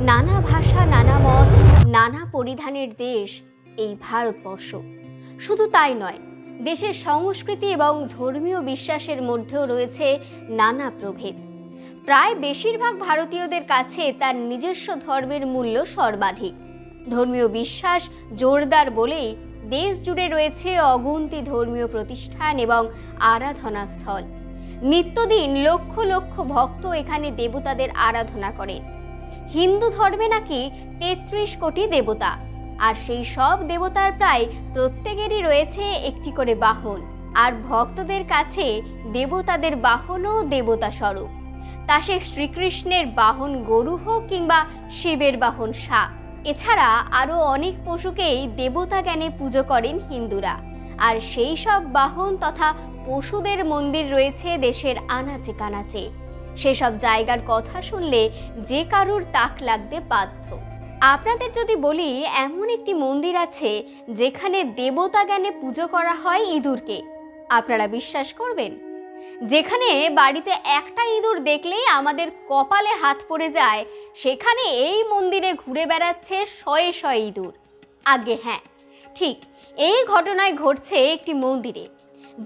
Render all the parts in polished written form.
নানা ভাষা, নানা মত, নানা পরিধানের দেশ এই ভারতবর্ষ। শুধু তাই নয়, দেশের সংস্কৃতি এবং ধর্মীয় বিশ্বাসের মধ্যেও রয়েছে নানা প্রভেদ। প্রায় বেশিরভাগ ভারতীয়দের কাছে তার নিজস্ব ধর্মের মূল্য সর্বাধিক। ধর্মীয় বিশ্বাস জোরদার বলেই দেশ জুড়ে রয়েছে অগুন্তি ধর্মীয় প্রতিষ্ঠান এবং আরাধনাস্থল। নিত্যদিন লক্ষ লক্ষ ভক্ত এখানে দেবতাদের আরাধনা করেন। হিন্দু ধর্মে নাকি ৩৩ কোটি দেবতা, আর সেই সব দেবতার প্রায় প্রত্যেকেরই রয়েছে একটি করে বাহন, আর ভক্তদের কাছে দেবতাদের বাহনও দেবতা স্বরূপ। তা সে শ্রীকৃষ্ণের বাহন গরু হোক কিংবা শিবের বাহন সাপ। এছাড়া আরও অনেক পশুকেই দেবতা জ্ঞানে পুজো করেন হিন্দুরা, আর সেই সব বাহন তথা পশুদের মন্দির রয়েছে দেশের আনাচে কানাচে। সেসব জায়গার কথা শুনলে যে কারুর তাক লাগতে বাধ্য। আপনাদের যদি বলি এমন একটি মন্দির আছে যেখানে দেবতা জ্ঞানে পুজো করা হয় ইঁদুরকে, আপনারা বিশ্বাস করবেন? যেখানে বাড়িতে একটা ইঁদুর দেখলেই আমাদের কপালে হাত পড়ে যায়, সেখানে এই মন্দিরে ঘুরে বেড়াচ্ছে শয়ে শয়ে ইঁদুর। আগে হ্যাঁ, ঠিক এই ঘটনায় ঘটছে একটি মন্দিরে।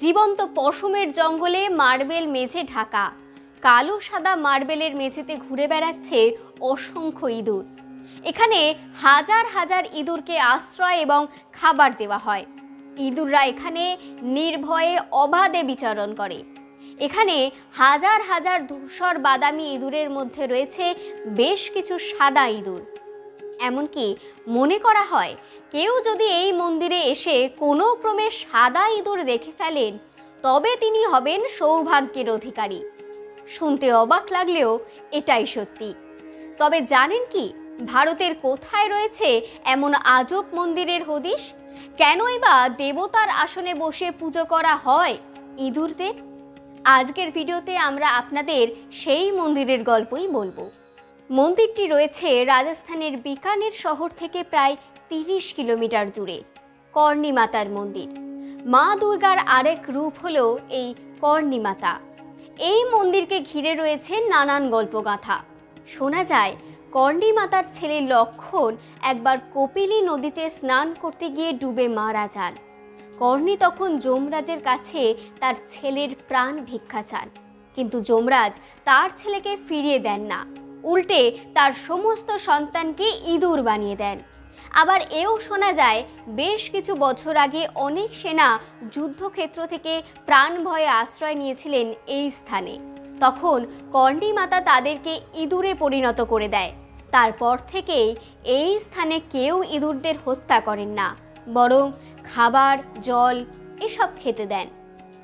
জীবন্ত পশমের জঙ্গলে মার্বেল মেঝে ঢাকা, কালো সাদা মার্বেলের মেঝেতে ঘুরে বেড়াচ্ছে অসংখ্য ইঁদুর। এখানে হাজার হাজার ইঁদুরকে আশ্রয় এবং খাবার দেওয়া হয়। ইঁদুররা এখানে নির্ভয়ে অবাধে বিচরণ করে। এখানে হাজার হাজার ধূসর বাদামি ইঁদুরের মধ্যে রয়েছে বেশ কিছু সাদা ইঁদুর। এমনকি মনে করা হয় কেউ যদি এই মন্দিরে এসে কোনো ক্রমে সাদা ইঁদুর দেখে ফেলেন, তবে তিনি হবেন সৌভাগ্যের অধিকারী। শুনতে অবাক লাগলেও এটাই সত্যি। তবে জানেন কি, ভারতের কোথায় রয়েছে এমন আজব মন্দিরের হদিশ? কেনই বা দেবতার আসনে বসে পুজো করা হয় ইঁদুরদের? আজকের ভিডিওতে আমরা আপনাদের সেই মন্দিরের গল্পই বলবো। মন্দিরটি রয়েছে রাজস্থানের বিকানের শহর থেকে প্রায় ৩০ কিলোমিটার দূরে। কর্ণী মাতার মন্দির। মা দুর্গার আরেক রূপ হলো এই কর্ণী মাতা। এই মন্দিরকে ঘিরে রয়েছে নানান গল্পগাথা। শোনা যায় কর্ণী মাতার ছেলে লক্ষণ একবার কপিলী নদীতে স্নান করতে গিয়ে ডুবে মারা যান। কর্ণী তখন যমরাজের কাছে তার ছেলের প্রাণ ভিক্ষা চান, কিন্তু যমরাজ তার ছেলেকে ফিরিয়ে দেন না, উল্টে তার সমস্ত সন্তানকে ইঁদুর বানিয়ে দেন। আবার এও শোনা যায় বেশ কিছু বছর আগে অনেক সেনা যুদ্ধক্ষেত্র থেকে প্রাণ ভয়ে আশ্রয় নিয়েছিলেন এই স্থানে। তখন কর্ণী মাতা তাদেরকে ইঁদুরে পরিণত করে দেয়। তারপর থেকেই এই স্থানে কেউ ইঁদুরদের হত্যা করেন না, বরং খাবার, জল এসব খেতে দেন।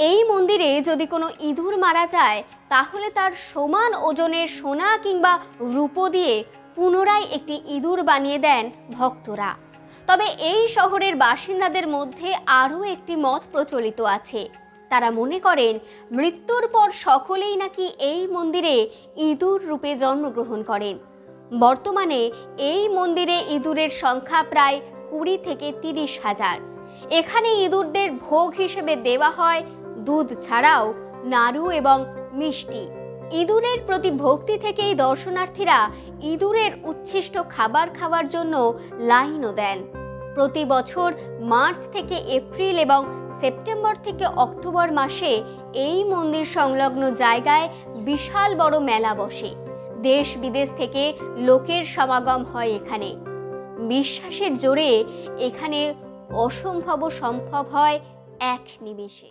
এই মন্দিরে যদি কোনো ইঁদুর মারা যায়, তাহলে তার সমান ওজনের সোনা কিংবা রূপো দিয়ে পুনরায় একটি ইঁদুর বানিয়ে দেন ভক্তরা। তবে এই শহরের বাসিন্দাদের মধ্যে আরও একটি মত প্রচলিত আছে। তারা মনে করেন মৃত্যুর পর সকলেই নাকি এই মন্দিরে ইঁদুর রূপে জন্মগ্রহণ করেন। বর্তমানে এই মন্দিরে ইঁদুরের সংখ্যা প্রায় ২০ থেকে ৩০ হাজার। এখানে ইঁদুরদের ভোগ হিসেবে দেওয়া হয় দুধ ছাড়াও নাড়ু এবং মিষ্টি। ইঁদুরের প্রতি ভক্তি থেকেই দর্শনার্থীরা ইঁদুরের উচ্ছিষ্ট খাবার খাওয়ার জন্য লাইনও দেন। প্রতি বছর মার্চ থেকে এপ্রিল এবং সেপ্টেম্বর থেকে অক্টোবর মাসে এই মন্দির সংলগ্ন জায়গায় বিশাল বড় মেলা বসে। দেশ বিদেশ থেকে লোকের সমাগম হয় এখানে। বিশ্বাসের জোরে এখানে অসম্ভব সম্ভব হয় এক নিমেষে।